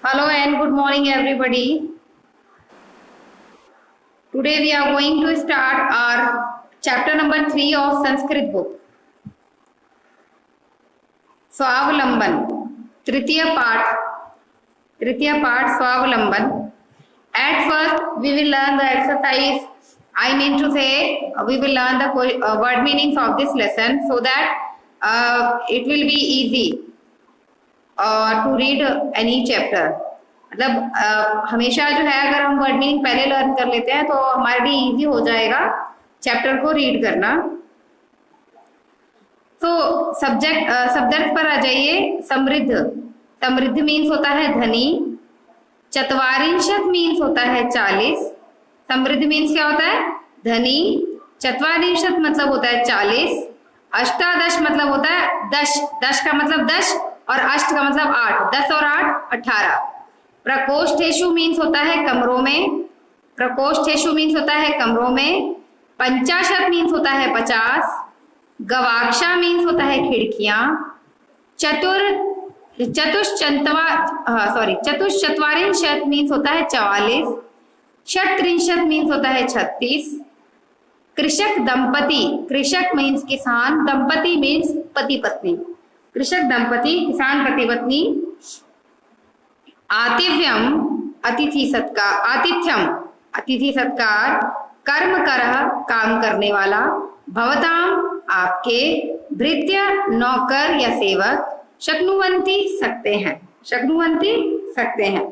Hello and good morning, everybody. Today we are going to start our chapter number 3 of Sanskrit book. स्वावलंबन तृतीय पाठ स्वावलंबन. At first we will learn the exercise. I mean to say we will learn the word meanings of this lesson so that it will be easy to read any chapter. मतलब हमेशा जो है अगर हम वर्ड मीनिंग पहले learn कर लेते हैं तो हमारे लिए इजी हो जाएगा चैप्टर को रीड करना. तो सब्जेक्ट पर आ जाइए. समृद्ध मीन्स होता है धनी. चत्वारिंशत मीन्स होता है 40. समृद्ध मीन्स क्या होता है? धनी. चत्वारिंशत मतलब होता है 40. अष्टादश मतलब होता है 10. 10 का मतलब 10 और अष्ट का मतलब 8. 10 और 8 18. प्रकोष्ठेषु मीन्स होता है कमरों में. प्रकोष्ठेषु मीन्स होता है कमरों में. पंचाशत मीन्स होता है 50. गवाक्षा मीन्स होता है खिड़कियां. चतुश्चत्वारिंशत मीन्स होता है 44. षट्त्रिंशत मीन्स होता है 36. कृषक दंपति. कृषक मीन्स किसान. दंपति मीन्स पति पत्नी. कृषक दंपति, किसान पति पत्नी. आतिथ्यम अतिथि सत्कार. आतिथ्यम अतिथि सत्कार. कर्म करह काम करने वाला. भवताम आपके. भृत्य नौकर या सेवक. शक्नुवंती सकते हैं. शक्नुवंती सकते हैं.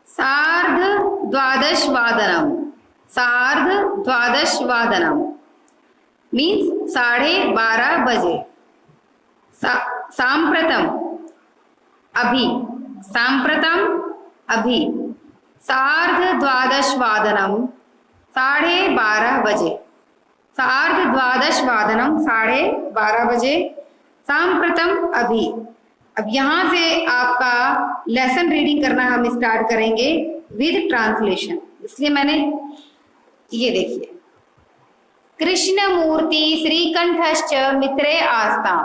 सार्ध द्वादश वादनम. सार्ध द्वादश वादनम मीन्स 12:30 बजे. सांप्रतम अभी. सांप्रतम अभी. सार्ध द्वादश वादनम 12:30 बजे. सार्ध द्वादश वादनम 12:30 बजे. सांप्रतम अभी. अब यहाँ से आपका लेसन रीडिंग करना हम स्टार्ट करेंगे विद ट्रांसलेशन. इसलिए मैंने ये देखिए. कृष्ण मूर्ति श्रीकंठश्च मित्रे आस्ताम.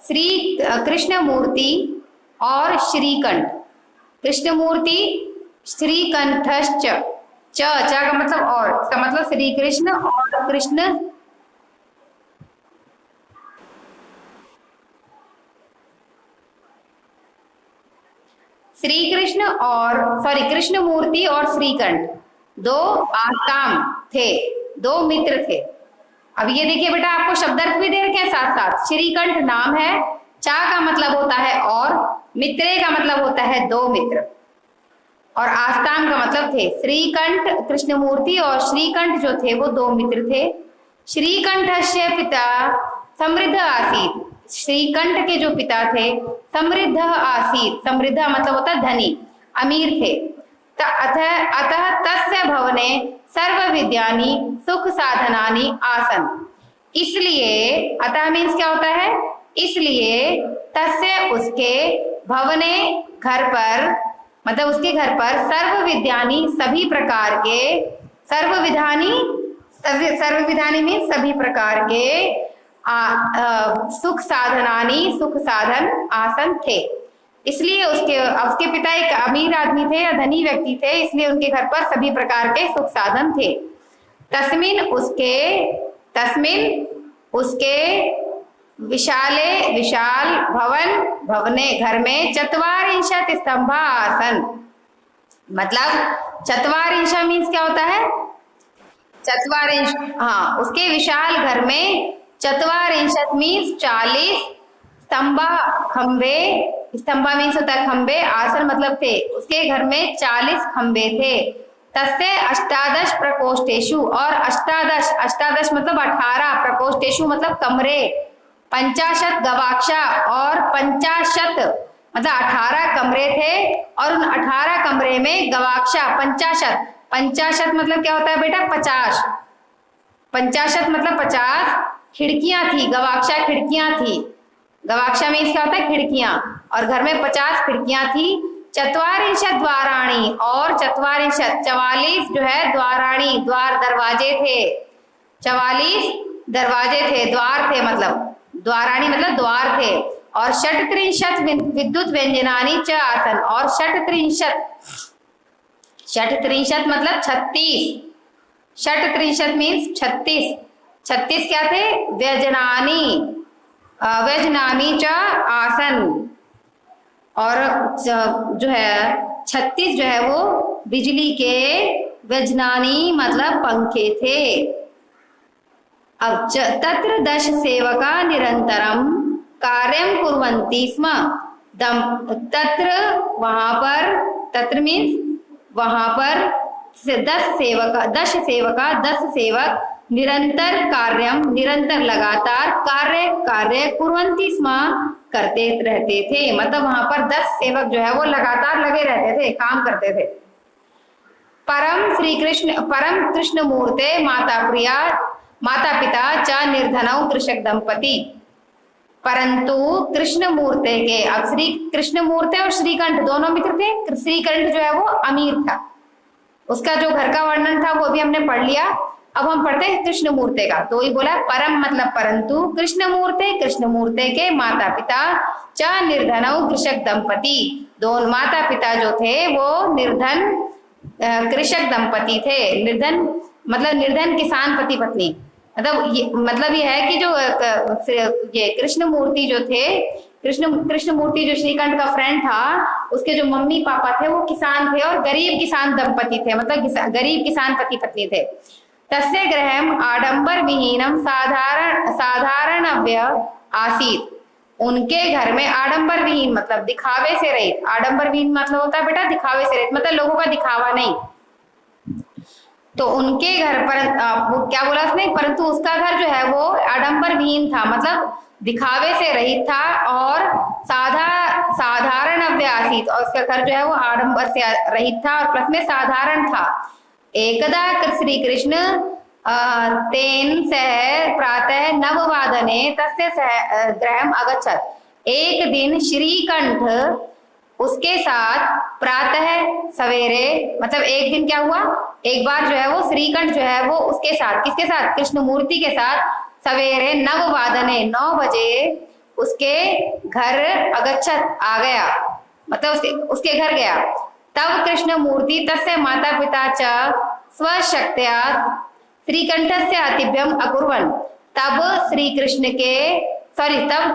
श्री कृष्ण मूर्ति और श्रीकंठ. कृष्ण मूर्ति श्रीकंठश्च. च का मतलब और. इसका मतलब श्री कृष्ण और कृष्ण. श्री कृष्ण और कृष्ण मूर्ति और श्रीकंठ दो आस्ताम थे. दो मित्र थे. अब ये देखिए बेटा, आपको शब्दार्थ भी दे रखे हैं साथ साथ. श्रीकंठ नाम है. चा का मतलब होता है और. मित्रे का मतलब होता है दो मित्र. और आस्ताम का मतलब थे. श्रीकंठ कृष्णमूर्ति और श्रीकंठ जो थे वो दो मित्र थे. श्रीकंठस्य पिता समृद्ध आसीत. श्रीकंठ के जो पिता थे समृद्ध आसीत. समृद्ध मतलब होता है धनी, अमीर थे. अतः तस्य भवने सर्व विद्यानि सुख साधनानि आसन. इसलिए अतः मीन्स क्या होता है? इसलिए तस्य उसके भवने घर पर मतलब उसके घर पर सर्व विद्यानि सभी प्रकार के. सर्व विधानी में सभी प्रकार के सुख साधनानि सुख साधन आसन थे. इसलिए उसके पिता एक अमीर आदमी थे या धनी व्यक्ति थे. इसलिए उनके घर पर सभी प्रकार के सुख साधन थे. तस्मिन उसके विशाल भवने घर में 44 स्तंभा आसन. मतलब 44 मीन्स क्या होता है? 44. हाँ, उसके विशाल घर में 44 मीन्स 40 स्तंभा खंबे. स्तंभा मीन्स होता है खंबे. आसन मतलब थे. उसके घर में 40 खंबे थे. तस्य अष्टादश प्रकोष्ठेषु. और अष्टादश मतलब 18. प्रकोष्ठेषु मतलब कमरे. 50 गवाक्षा और 50 मतलब 18 कमरे थे. और उन 18 कमरे में गवाक्षा 50 मतलब क्या होता है बेटा? 50. 50 मतलब 50 खिड़कियां थी. गवाक्षा खिड़कियां थी. गवाक्षा मीन्स क्या होता है? खिड़कियां. और घर में 50 खिड़कियां थी. 44 द्वाराणी. और 44 जो है द्वाराणी द्वार दरवाजे थे. 44 दरवाजे थे. द्वार थे मतलब द्वाराणी मतलब द्वार थे. और षट्त्रिंशत् विद्युत व्यंजनानि च आसन, और षट्त्रिंशत्, षट्त्रिंशत् मतलब 36, षट्त्रिंशत् मीन्स 36, 36 क्या थे? व्यजनानी, व्यजनानी च आसन, और जो है 36 जो है वो बिजली के व्यजनानी मतलब पंखे थे। अब तत्र 10 सेवका निरंतरम कार्यम कुर्वन्ति स्म, तत्र वहां पर, तत्र मीन्स वहां पर 10 सेवक निरंतर कार्यम, निरंतर लगातार कार्य कुर्वन्ति स्म, करते रहते थे। मतलब वहां पर 10 सेवक जो है वो लगातार लगे रहते थे, काम करते थे। परम कृष्ण मूर्ते माता पिता च निर्धनौ कृषक दंपति, परंतु कृष्ण मूर्ते के, अब श्री कृष्ण मूर्ते और श्रीकंठ दोनों मित्र थे। श्रीकंठ जो है वो अमीर था, उसका जो घर का वर्णन था वो भी हमने पढ़ लिया। अब हम पढ़ते हैं कृष्ण मूर्ते का। तो ये बोला परम मतलब परंतु, कृष्ण मूर्ते के माता पिता च निर्धनौ कृषक दंपति, दोनों माता पिता जो थे वो निर्धन कृषक दंपति थे। निर्धन मतलब निर्धन किसान पति पत्नी, मतलब ये है कि जो ये कृष्ण मूर्ति जो थे, कृष्ण मूर्ति जो श्रीकंठ का फ्रेंड था, उसके जो मम्मी पापा थे वो किसान थे और गरीब किसान दंपति थे, मतलब गरीब किसान पति पत्नी थे। तस्य गृहम आडंबर विहीनम साधारणव्य आसीत, उनके घर में आडंबर विहीन मतलब दिखावे से रहित, आडंबर विहीन मतलब होता है बेटा दिखावे से रहित, मतलब लोगों का दिखावा नहीं। तो उनके घर पर वो क्या बोला उसने, परंतु उसका घर जो है वो आडंबर विहीन था, मतलब दिखावे से रहित था, और साधारण आसीत, और उसका घर जो है वो आडंबर से रहित था और प्लस में साधारण था। एकदा श्री कृष्ण तेन सह प्रातः नववादने तस्य गृहम् अगच्छत्, एक दिन श्रीकंठ उसके साथ प्रातः सवेरे, मतलब एक दिन क्या हुआ, एक बार जो है वो श्रीकंठ जो है वो उसके साथ, किसके साथ, कृष्ण मूर्ति के साथ सवेरे नववादने 9 बजे उसके घर अगच्छत् आ गया, मतलब उसके घर गया। तब कृष्ण मूर्ति तस्य माता पिता च स्वशक्त्या श्रीकंठस्य आतिथ्यम अकुर्वन्, तब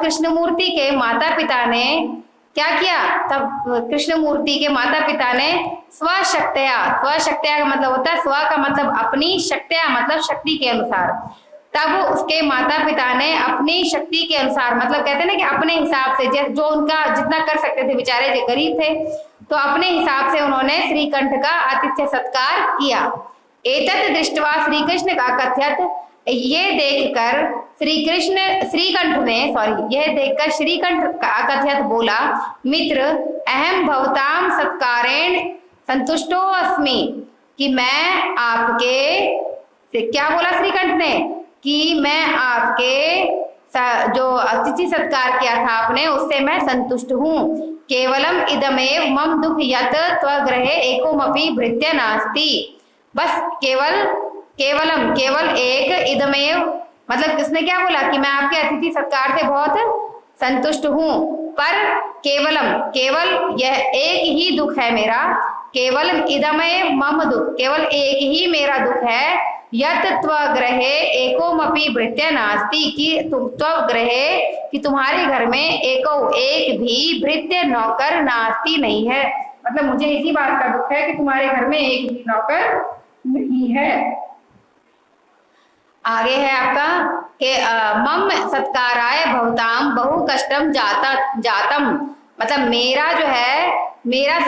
कृष्ण मूर्ति के माता पिता ने क्या किया, तब कृष्ण मूर्ति के माता पिता ने स्वशक्त्या का मतलब होता है स्व का मतलब अपनी, शक्त्या मतलब शक्ति के अनुसार, तब उसके माता पिता ने अपनी शक्ति के अनुसार, मतलब कहते हैं ना कि अपने हिसाब से, जो उनका जितना कर सकते थे, बेचारे जो गरीब थे तो अपने हिसाब से उन्होंने श्रीकंठ का आतिथ्य सत्कार किया। एतत् दृष्ट्वा श्री कृष्ण का कथ्यत, ये देखकर श्रीकंठ का कथ्यत बोला, मित्र अहम भवताम सत्कारेण संतुष्टो अस्मि, कि मैं आपके, क्या बोला श्रीकंठ ने, कि मैं आपके जो अतिथि सत्कार किया था आपने उससे मैं संतुष्ट हूँ। केवलम इदमेव मम दुख यत त्वगृहे एकोमपि भृत्य नास्ति, बस केवल एक, इदमेव मतलब किसने क्या बोला कि मैं आपके अतिथि सत्कार से बहुत संतुष्ट हूँ, पर केवल यह एक ही दुख है मेरा, केवल इदमेव मम दुख, केवल एक ही मेरा दुख है, यत त्वगृहे एकोमपि भृत्य नास्ति, कि तुम त्वगृहे कि तुम्हारे घर में एक भी भृत्य नौकर नास्ति नहीं है, मतलब मुझे इसी बात का दुख है कि तुम्हारे घर में एक भी नौकर नहीं है। आगे है आपका कि मम सत्काराय भवताम बहु कष्टम जातम, मतलब मेरा जो है मेरे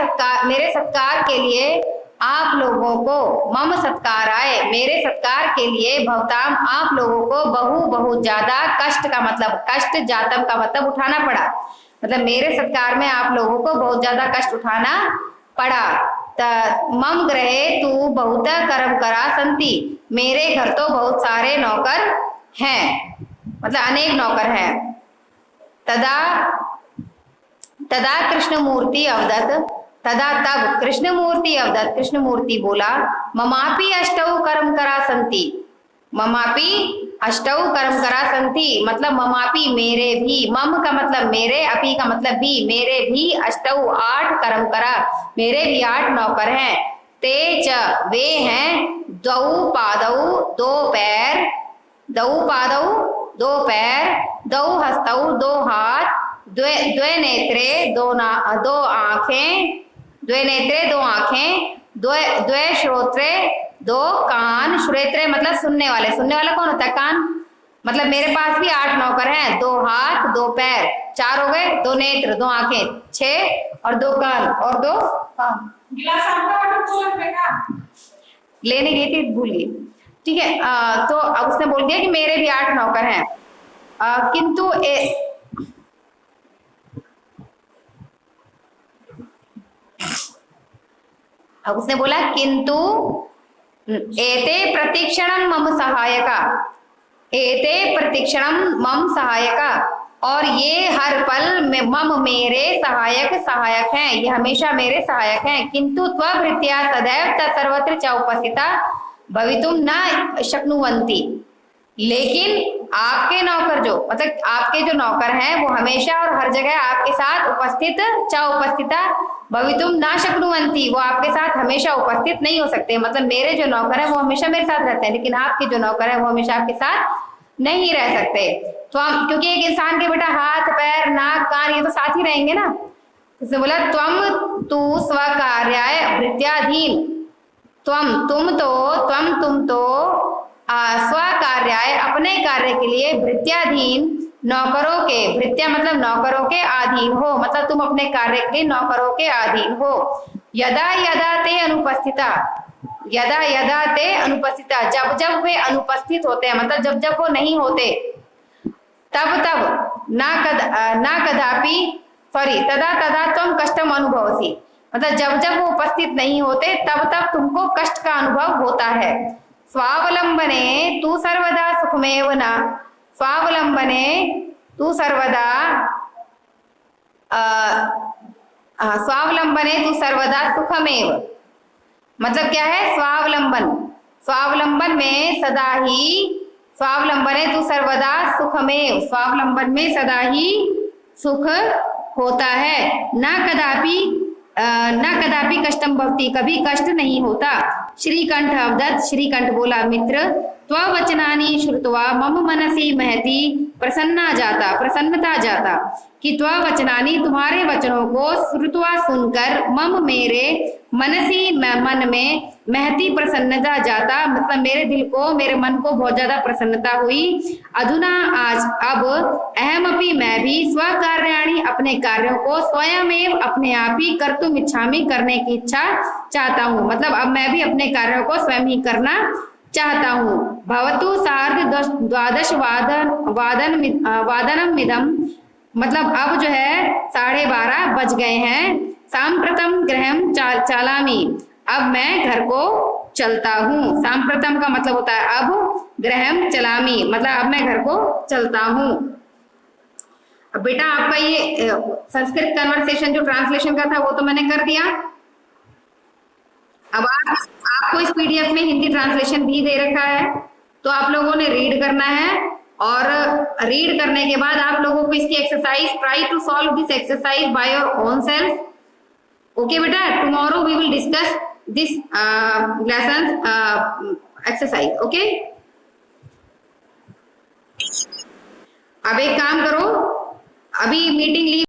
सत्कार के लिए आप लोगों को, मम सत्काराय मेरे सत्कार के लिए, भवताम आप लोगों को बहुत ज्यादा कष्ट का मतलब कष्ट, जातम का मतलब उठाना पड़ा, मतलब मेरे सत्कार में आप लोगों को बहुत ज्यादा कष्ट उठाना पड़ा। मम गृहे तू बहुत कर्म करा संति, मेरे घर तो बहुत सारे नौकर हैं, मतलब अनेक नौकर हैं। तदा कृष्णमूर्ति अवदत, तब कृष्णमूर्ति बोला, ममापि अष्टौ कर्म करा संति, ममापि अष्टौ कर्मकरा संति, मतलब ममापि मेरे भी, मम का मतलब मेरे, अपि का मतलब भी, मेरे भी अष्टौ 8 कर्मकरा, मेरे भी 8 नौकर हैं। ते च वे हैं, द्वौ पादौ 2 पैर, द्वौ पादौ 2 पैर, द्वौ हस्तौ 2 हाथ, द्वे नेत्रे 2 आंखें, द्वे नेत्रे 2 आंखें, द्वे श्रोत्रे 2 कान, श्रोत्रे मतलब सुनने वाले, सुनने वाला कौन होता है? कान। मतलब मेरे पास भी 8 नौकर हैं, 2 हाथ 2 पैर, 4 हो गए, 2 नेत्र 2 आंखें, 6 और 2 कान और 2 कान। गिलास आपका लेने गई थी, भूल गई। ठीक है, तो अब उसने बोल दिया कि मेरे भी 8 नौकर हैं, किंतु अब उसने बोला किंतु एते प्रतीक्षणम मम सहायका, एते प्रतीक्षणम मम सहायका, और ये हर पल मम मेरे सहायक हैं, ये हमेशा मेरे सहायक हैं। किंतु त्वभृत्या सदैव सर्वत्र च उपस्थिता भवितुम न शक्नुवन्ति, लेकिन आपके नौकर जो, मतलब आपके जो नौकर हैं वो हमेशा और हर जगह आपके साथ उपस्थिता भवितुम ना शक्नुवन्ति, वो आपके साथ हमेशा उपस्थित नहीं हो सकते। मतलब मेरे जो नौकर हैं वो हमेशा मेरे साथ रहते हैं, लेकिन आपके जो नौकर हैं वो हमेशा आपके साथ नहीं रह सकते। तो हम, क्योंकि एक इंसान के बेटा हाथ पैर नाक कान ये तो साथ ही रहेंगे ना। उसने बोला त्वम तू स्वकार्याय भृत्याधीन, तुम तो स्वकार्याय अपने कार्य के लिए भृत्याधीन नौकरों के, भृत्या मतलब नौकरों के अधीन हो, मतलब तुम अपने कार्य के लिए नौकरों के अधीन हो। यदा यदा ते अनुपस्थिता, यदा यदा ते अनुपस्थिता, जब जब वे अनुपस्थित होते हैं, मतलब जब जब वो नहीं होते, तब ना कदापि सॉरी तदा तदा तुम कष्टम अनुभवसी, मतलब जब जब वो उपस्थित नहीं होते तब तब तुमको कष्ट का अनुभव होता है। स्वावलंबने तू सर्वदा सुखमेव न, स्वावलंबने तू सर्वदा स्वावलंबने तू सर्वदा सुखमेव, मतलब क्या है? स्वावलंबन में सदा ही, स्वावलंबने तू सर्वदा सुखमेव, स्वावलंबन में सदा ही सुख होता है। न कदापि कष्टम भवति, कभी कष्ट नहीं होता। श्रीकंठ अवदत्, श्रीकंठ बोला मित्र, त्ववचनानि श्रुत्वा मम मनसि महती प्रसन्नता जाता, कि त्ववचनानि तुम्हारे वचनों को श्रुत्वा सुनकर मम मेरे मनसी मन में महती प्रसन्नता जाता, मतलब मेरे दिल को मेरे मन को बहुत ज्यादा प्रसन्नता हुई। अधुना आज अब अहमपि मैं भी स्वकार्याणि अपने कार्यों को स्वयमेव अपने आप ही कर्तुम इच्छामि करने की इच्छा चाहता हूँ, मतलब अब मैं भी अपने कार्यों को स्वयं ही करना चाहता हूँ। भवतु सार्ध 12 वादनम मिदम, मतलब अब जो है 12:30 बज गए हैं। सांप्रतम गृहम चालामी, अब मैं घर को चलता हूँ। सांप्रतम का मतलब होता है अब, गृहम चलामी मतलब अब मैं घर को चलता हूँ। अब बेटा आपका ये संस्कृत कन्वर्सेशन जो ट्रांसलेशन का था वो तो मैंने कर दिया। अब आपको इस पीडीएफ में हिंदी ट्रांसलेशन भी दे रखा है, तो आप लोगों ने रीड करना है, और रीड करने के बाद आप लोगों को इसकी exercise, try to solve this exercise by your own self. Okay बेटा, tomorrow we will discuss this lesson exercise. Okay, अब एक काम करो, अभी मीटिंग लीव